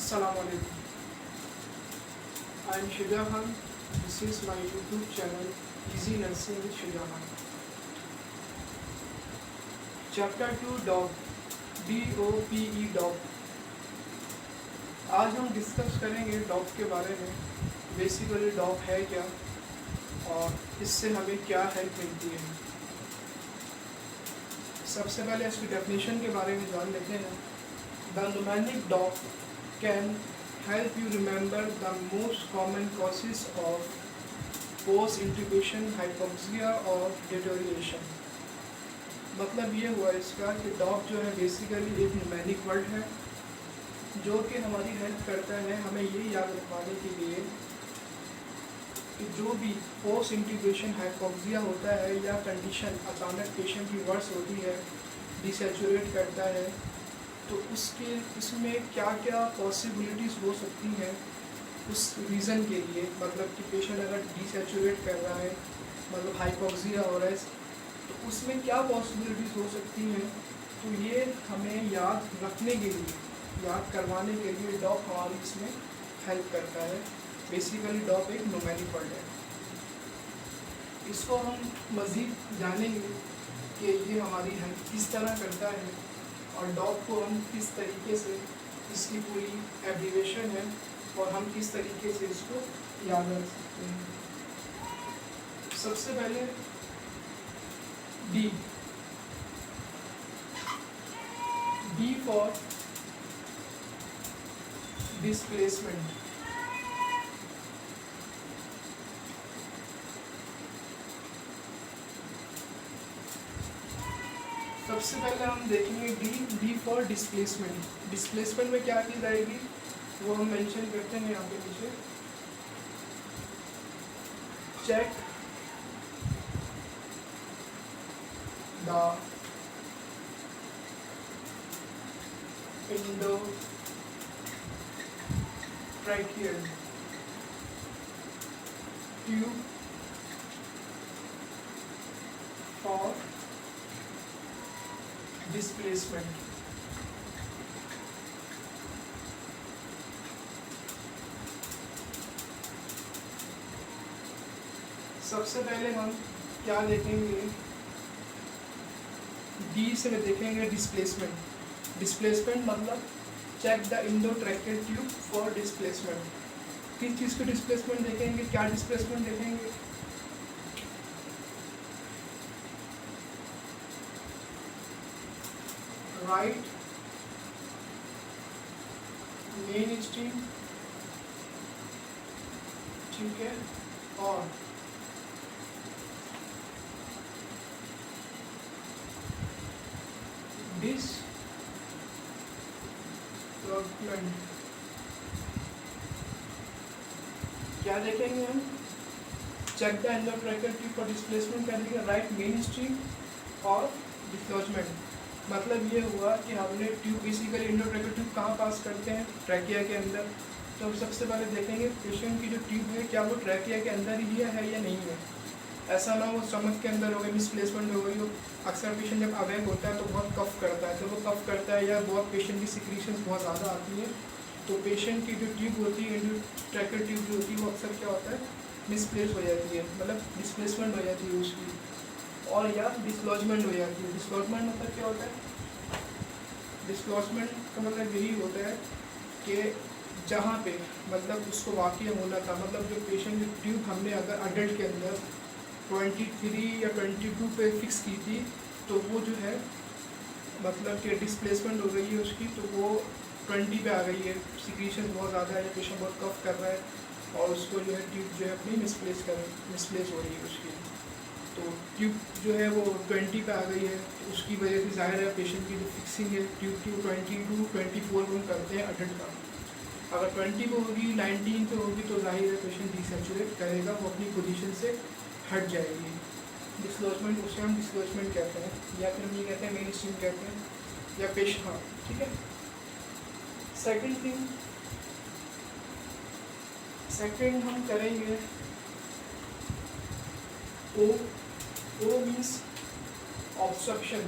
Assalamualaikum. I am Shujahan. This is my YouTube channel Easy Nursing with Shujahan. Chapter 2 Dog DOPE Dog. आज हम discuss करेंगे dog के बारे में। Basically dog है क्या और इससे हमें क्या हेल्प मिलती है। सबसे पहले इसकी डेफिनेशन के बारे में जान लेते हैं। The mnemonic dog can help you remember the most common causes of post-intubation hypoxia or deterioration। मतलब ये हुआ इसका कि डॉग जो है बेसिकली एक न्यूमेनिक वर्ड है जो कि हमारी हेल्प करता है हमें ये याद रखवाने के लिए कि जो भी पोस्ट इंट्यूबेशन हाइपोक्सिया होता है या कंडीशन अचानक पेशेंट की वर्स होती है, डिसैचुरेट करता है, तो उसमें क्या क्या पॉसिबिलिटीज़ हो सकती हैं उस रीज़न के लिए। मतलब कि पेशेंट अगर डिसैचुरेट कर रहा है, मतलब हाइपोक्सिया हो रहा है, तो उसमें क्या पॉसिबिलिटीज़ हो सकती हैं। तो ये हमें याद रखने के लिए, याद करवाने के लिए डॉग हमारी इसमें हेल्प करता है। बेसिकली डॉग एक न्यूमेनिक वर्ड है। इसको हम मज़ीद जानेंगे कि ये हमारी हेल्प किस तरह करता है और डॉग को हम किस तरीके से, इसकी पूरी एब्रीवेशन है और हम किस तरीके से इसको याद रख सकते हैं। सबसे पहले डी फॉर डिस्प्लेसमेंट। सबसे पहले हम देखेंगे डी फॉर डिस्प्लेसमेंट। डिस्प्लेसमेंट में क्या चीज़ आएगी वो हम मेंशन करते हैं यहाँ पे नीचे। Check the endotracheal tube for displacement. सबसे पहले हम क्या देखेंगे, डी से देखेंगे डिस्प्लेसमेंट। डिस्प्लेसमेंट मतलब check the endotracheal tube for displacement. किस चीज़ को डिस्प्लेसमेंट देखेंगे, क्या डिस्प्लेसमेंट देखेंगे। राइट मेन स्ट्रीम, ठीक है, और डिस्प्लेसमेंट। क्या देखेंगे हम, check the endotracheal tube for displacement क्या देखेंगे, राइट मेन स्ट्रीम और डिस्प्लेसमेंट। मतलब ये हुआ कि हमने ट्यूब बेसिकली एंडोट्रैकियल ट्यूब कहाँ पास करते हैं, ट्रैकिया के अंदर। तो सबसे पहले देखेंगे पेशेंट की जो ट्यूब है क्या वो ट्रैकिया के अंदर ही है या नहीं है। ऐसा ना हो स्टमक के अंदर हो गई, मिसप्लेसमेंट हो गई हो। अक्सर पेशेंट जब अवेक होता है तो बहुत कफ करता है, तो वो कफ करता है या बहुत पेशेंट की सिक्रीशंस बहुत ज़्यादा आती है, तो पेशेंट की जो ट्यूब होती है, एंडोट्रैकियल ट्यूब जो होती है, वो अक्सर क्या होता है मिसप्लेस हो जाती है, मतलब डिस्प्लेसमेंट हो जाती है उसकी, और या डिसलॉजमेंट हो जाती है। डिसलॉजमेंट मतलब क्या होता है, डिसलॉजमेंट का मतलब यही होता है कि जहाँ पे मतलब उसको वाक़या होना था, मतलब जो पेशेंट की ट्यूब हमने अगर अडल्ट के अंदर 23 या 22 पे फिक्स की थी, तो वो जो है मतलब कि डिस्प्लेसमेंट हो गई है उसकी, तो वो 20 पे आ गई है, सिक्रीशन बहुत ज़्यादा है, पेशेंट बहुत कफ कर रहा है और उसको जो है ट्यूब जो है अपनी मिसप्लेस हो रही है उसकी। तो ट्यूब जो है वो 20 पे आ गई है, तो उसकी वजह से ज़ाहिर है पेशेंट की जो फिक्सिंग है ट्यूब की 22-24 में करते हैं अडल्ट का। अगर 20 पे होगी, 19 पे होगी, तो जाहिर है पेशेंट डिसैचुरेट करेगा, वो अपनी पोजीशन से हट जाएगी। डिसलॉजमेंट, उसे हम डिसलॉजमेंट कहते हैं, या फिर हम ये कहते हैं मेन स्ट्रीम कहते हैं, या पेश, हाँ ठीक है। सेकंड हम करेंगे ओ मीन्स ऑब्स्ट्रक्शन।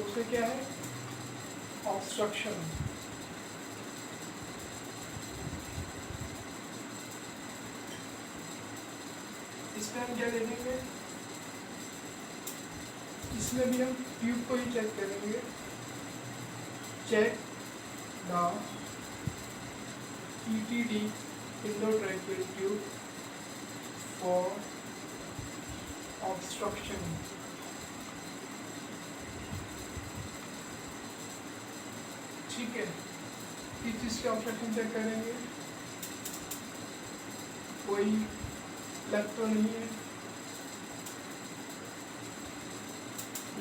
उससे क्या है, ऑब्स्ट्रक्शन। इसमें हम क्या देखेंगे, इसमें भी हम ट्यूब को ही चेक करेंगे। Check the ETD endotracheal tube for obstruction। ठीक है, किस चीज़ के ऑब्स्ट्रक्शन चेक करेंगे, कोई प्लग तो नहीं है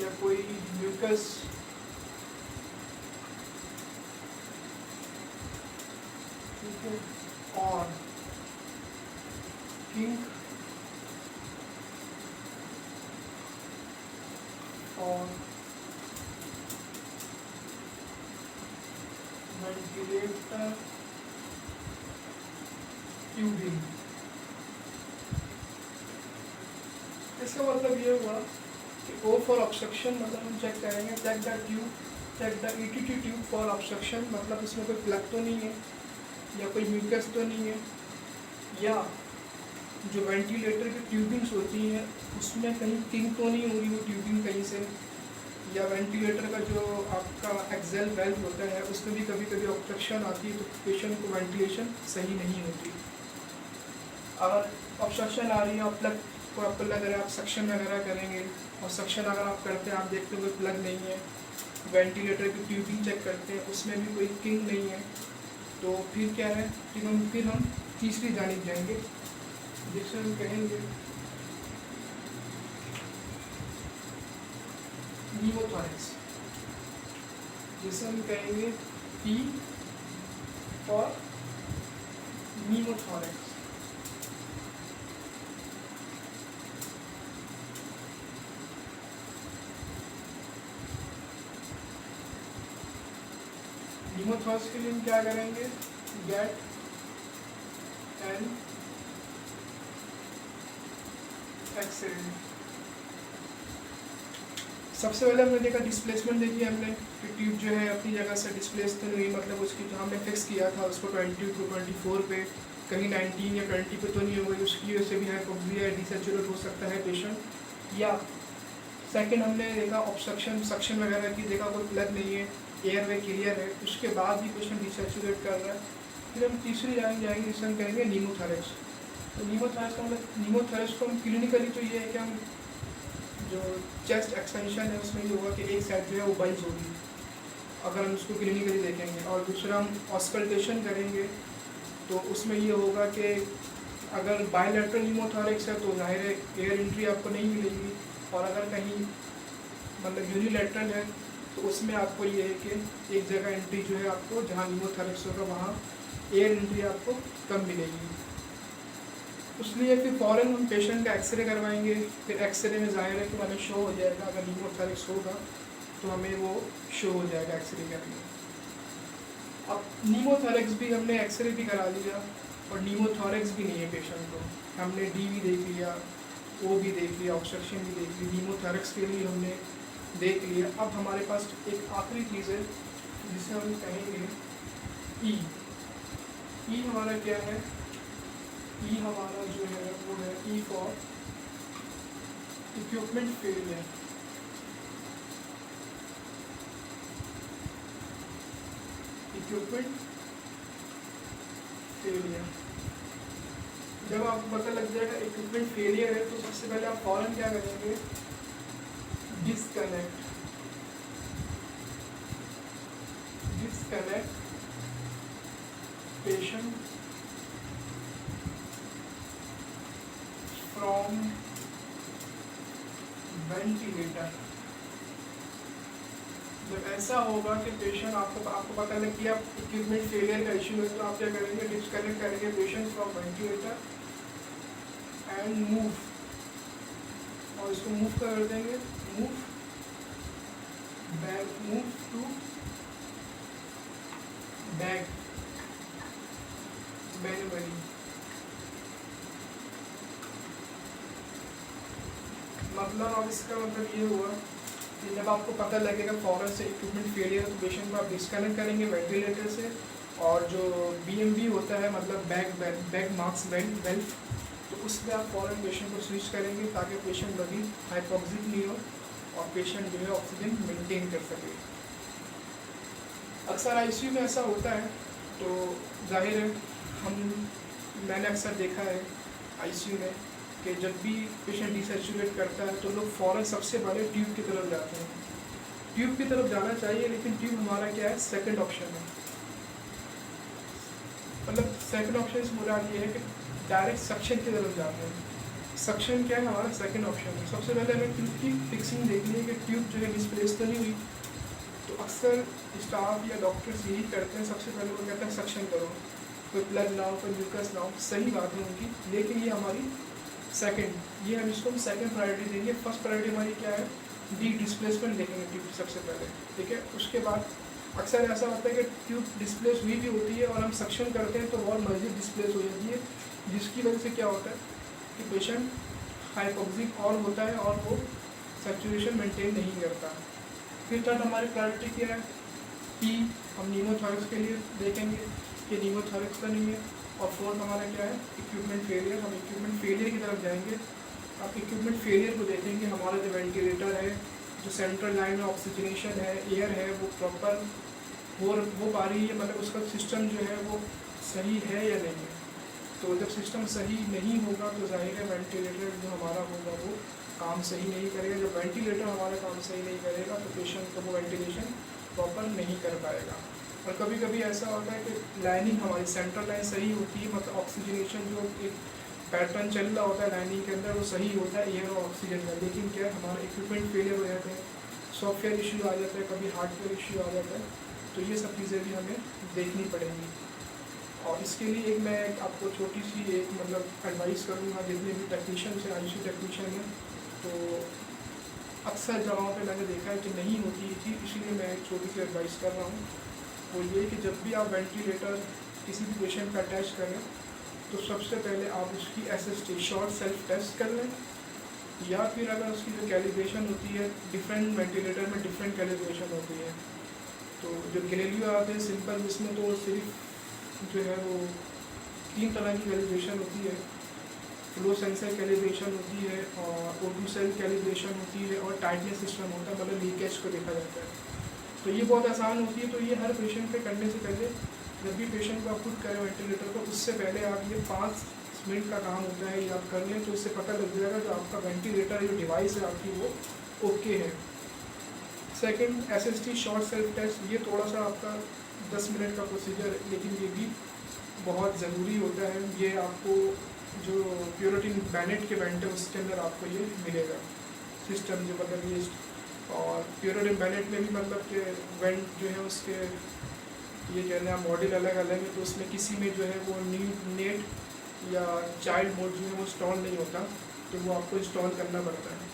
या कोई म्यूकस, ठीक है, और किंक और वेंटिलेटर ट्यूबिंग। इसका मतलब ये हुआ कि O फॉर ऑब्स्ट्रक्शन मतलब हम चेक करेंगे, check the tube, check the ETT tube for obstruction मतलब इसमें कोई प्लग तो नहीं है या कोई म्यूकस तो नहीं है, या जो वेंटिलेटर की ट्यूबिंग्स होती हैं उसमें कहीं किंक तो नहीं हो रही वो ट्यूबिंग कहीं से, या वेंटिलेटर का जो आपका एक्सेल वेल्व होता है उसमें भी कभी कभी ऑब्स्ट्रक्शन आती है तो पेशेंट को वेंटिलेशन सही नहीं होती। अगर ऑब्स्ट्रक्शन आ रही है और प्लग को आपको लग रहा है आप सक्शन वगैरह करेंगे और सक्शन अगर आप करते हैं आप देखते हो कोई प्लग नहीं है, वेंटिलेटर की ट्यूबिंग चेक करते हैं उसमें भी कोई किंक नहीं है, तो फिर क्या है कि फिर हम तीसरी जानिब जाएंगे जिससे हम कहेंगे न्यूमोथोरैक्स, जिसे हम कहेंगे P फॉर न्यूमोथोरैक्स। न्यूमोथोरैक्स के लिए हम क्या करेंगे, गेट एन एक्सरे। सबसे पहले हमने देखा डिस्प्लेसमेंट देखी हमने कि ट्यूब जो है अपनी जगह से डिस्प्लेस तो नहीं, मतलब उसकी जो हमने फिक्स किया था उसको 20 to 24 पे, कहीं 19 या 20 पे तो नहीं हो गई, उसकी वजह से भी हाइपोक्सिया या डिसैचुरेट हो सकता है पेशेंट। या सेकंड हमने देखा ऑब्स्ट्रक्शन सक्शन वगैरह की, देखा कोई प्लग नहीं है, एयरवे क्लियर है, उसके बाद भी पेशेंट डिसैचुरेट कर रहा है। फिर हम तीसरी जाएंगे जिसे हम कहेंगे न्यूमोथोरैक्स। तो न्यूमोथोरैक्स का मतलब न्यूमोथोरैक्स को हम क्लिनिकली तो ये है कि हम जो चेस्ट एक्सपेंशन है उसमें ये होगा कि एक साइड जो है वो बाइज होगी अगर हम उसको क्लिनिकली देखेंगे, और दूसरा हम ऑस्कल्टेशन करेंगे तो उसमें ये होगा कि अगर बायलैटरल न्यूमोथोरैक्स है तो जाहिर है एयर एंट्री आपको नहीं मिलेगी, और अगर कहीं मतलब यूनिलैटरल है तो उसमें आपको ये है कि एक जगह एंट्री जो है आपको जहाँ न्यूमोथोरैक्स होगा वहाँ एयर एंट्री आपको कम मिलेगी। इसलिए फिर फ़ौरन हम पेशेंट का एक्सरे करवाएंगे, फिर एक्सरे में ज़ाहिर है कि हमें शो हो जाएगा, अगर न्यूमोथोरैक्स होगा तो हमें वो शो हो जाएगा एक्सरे करके। अब न्यूमोथोरैक्स भी हमने एक्सरे भी करा लिया और न्यूमोथोरैक्स भी नहीं है पेशेंट को, हमने डी भी देख लिया, ओ भी देख लिया, ऑब्स्ट्रक्शन भी देख ली, न्यूमोथोरैक्स के लिए हमने देख लिया। अब हमारे पास एक आखिरी चीज़ है जिसे हम कहेंगे ई। ई हमारा क्या है, ई हमारा जो है वो है E for equipment failure. Equipment failure जब आपको पता लग जाएगा इक्विपमेंट फेलियर है तो सबसे पहले आप फौरन क्या करेंगे, डिस्कनेक्ट पेशेंट फ्रॉम वेंटिलेटर। जब ऐसा होगा कि पेशेंट आपको पता लग गया इक्विपमेंट फेलियर का इशू है तो आप क्या करेंगे, डिस्कनेक्ट करेंगे patient from ventilator and move, और इसको मूव कर देंगे, move back, move to back manually. मतलब अब इसका मतलब ये हुआ कि जब आपको पता लगेगा फ़ौरन से इक्विपमेंट फेलियर है तो पेशेंट को आप डिस्कनेक्ट करेंगे वेंटिलेटर से, और जो BMV होता है मतलब बैग मार्क्स वेल्व, तो उसमें आप फ़ौरन पेशेंट को स्विच करेंगे ताकि पेशेंट कभी हाइपोक्सिक नहीं हो और पेशेंट जो है ऑक्सीजन मेंटेन कर सके। अक्सर ICU में ऐसा होता है, तो जाहिर है मैंने अक्सर देखा है ICU में कि जब भी पेशेंट डिसैचुरेट करता है तो लोग फ़ौरन सबसे पहले ट्यूब की तरफ जाते हैं। ट्यूब की तरफ जाना चाहिए, लेकिन ट्यूब हमारा क्या है, सेकंड ऑप्शन है। मतलब सेकंड ऑप्शन इस मुराद ये है कि डायरेक्ट सक्शन की तरफ जाते हैं। सक्शन क्या है, हमारा सेकंड ऑप्शन है। सबसे पहले हमें ट्यूब की फिक्सिंग देखनी है कि ट्यूब जो है मिसप्लेस तो नहीं हुई। तो अक्सर स्टाफ या डॉक्टर्स यही करते हैं, सबसे पहले वो कहते हैं सक्शन करो, कोई प्लग ना हो, कोई म्यूकस ना हो। सही बात है उनकी, लेकिन ये हमारी सेकंड, ये हम इसको सेकंड प्रायोरिटी देंगे। फर्स्ट प्रायोरिटी हमारी क्या है, डिस्प्लेसमेंट देखेंगे ट्यूब सबसे पहले, ठीक है। उसके बाद अक्सर ऐसा होता है कि ट्यूब डिस्प्लेस हुई भी होती है और हम सक्शन करते हैं तो और मज़ीद डिस्प्लेस हो जाती है, जिसकी वजह से क्या होता है कि पेशेंट हाइपोक्सिक और होता है और वो सैचुरेशन मेंटेन नहीं करता। फिर थर्ड हमारी प्रायोरिटी क्या है, P, हम नीमोथोरैक्स के लिए देखेंगे कि नीमोथोरैक्स का नहीं है। और फोर्थ हमारा क्या है, इक्विपमेंट फेलियर, हम इक्विपमेंट फेलियर की तरफ जाएंगे। अब इक्विपमेंट फेलियर को देखेंगे, हमारा जो वेंटिलेटर है, जो सेंट्रल लाइन में ऑक्सीजनेशन है, एयर है, वो प्रॉपर हो पा रही है, मतलब उसका सिस्टम जो है वो सही है या नहीं है। तो जब सिस्टम सही नहीं होगा तो जाहिर है वेंटिलेटर जो हमारा होगा वो काम सही नहीं करेगा। जब वेंटिलेटर हमारा काम सही नहीं करेगा तो पेशेंट को वो वेंटिलेशन प्रॉपर नहीं कर पाएगा। और कभी कभी ऐसा होता है कि लाइनिंग हमारी सेंट्रल लाइन सही होती है, मतलब ऑक्सीजनेशन जो एक पैटर्न चल रहा होता है लाइनिंग के अंदर वो सही होता है एयर और ऑक्सीजन का, लेकिन क्या हमारा इक्विपमेंट फेलियर हो जाते हैं, सॉफ्टवेयर इशू आ जाता है, कभी हार्डवेयर इशू आ जाता है। तो ये सब चीज़ें भी हमें देखनी पड़ेंगी। और इसके लिए एक मैं आपको छोटी सी एक मतलब एडवाइस करूँगा, जितने भी टेक्नीशियन से ICU टेक्नीशियन हैं, तो अक्सर जगहों पे मैंने देखा है कि नहीं होती ये चीज़, इसलिए मैं एक छोटी सी एडवाइस कर रहा हूँ। वो ये कि जब भी आप वेंटिलेटर किसी भी पेशेंट का अटैच करें तो सबसे पहले आप उसकी SST शॉर्ट सेल्फ टेस्ट कर लें, या फिर अगर उसकी जो कैलिब्रेशन होती है, डिफरेंट वेंटिलेटर में डिफरेंट कैलिब्रेशन होती है। तो जो गैलीलियो आते हैं सिंपल, जिसमें तो सिर्फ जो है वो 3 तरह की कैलिब्रेशन होती है, फ्लो सेंसर कैलिब्रेशन होती है, और O2 सेल कैलिब्रेशन होती है, और टाइटनेस सिस्टम होता है, मतलब लीकेज को देखा जाता है। तो ये बहुत आसान होती है। तो ये हर पेशेंट पे करने से पहले, जब भी पेशेंट को आप पुट करें वेंटिलेटर को, उससे पहले आप ये 5 मिनट का काम होता है, ये आप कर लें तो इससे पता लग जाएगा कि आपका वेंटिलेटर जो डिवाइस है आपकी वो ओके है। Second SST short self test, ये थोड़ा सा आपका 10 मिनट का प्रोसीजर है, लेकिन ये भी बहुत ज़रूरी होता है। ये आपको जो प्योरिटिन बैनेट के वेंट है उसके अंदर आपको ये मिलेगा सिस्टम, जो मतलब ये, और प्योरिटिन बैनेट में भी मतलब कि वेंट जो है उसके ये कहना है मॉडल अलग अलग है, तो उसमें किसी में जो है वो नेट या चाइल्ड मोड जो है वो इंस्टॉल नहीं होता, तो वो आपको इंस्टॉल करना पड़ता है।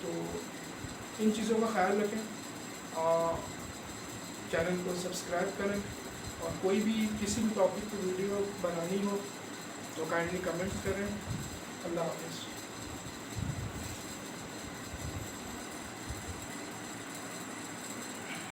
तो इन चीज़ों का ख्याल रखें, चैनल को सब्सक्राइब करें, और कोई भी किसी भी टॉपिक पर वीडियो बनानी हो तो काइंडली कमेंट्स करें। अल्लाह हाफ़िज़।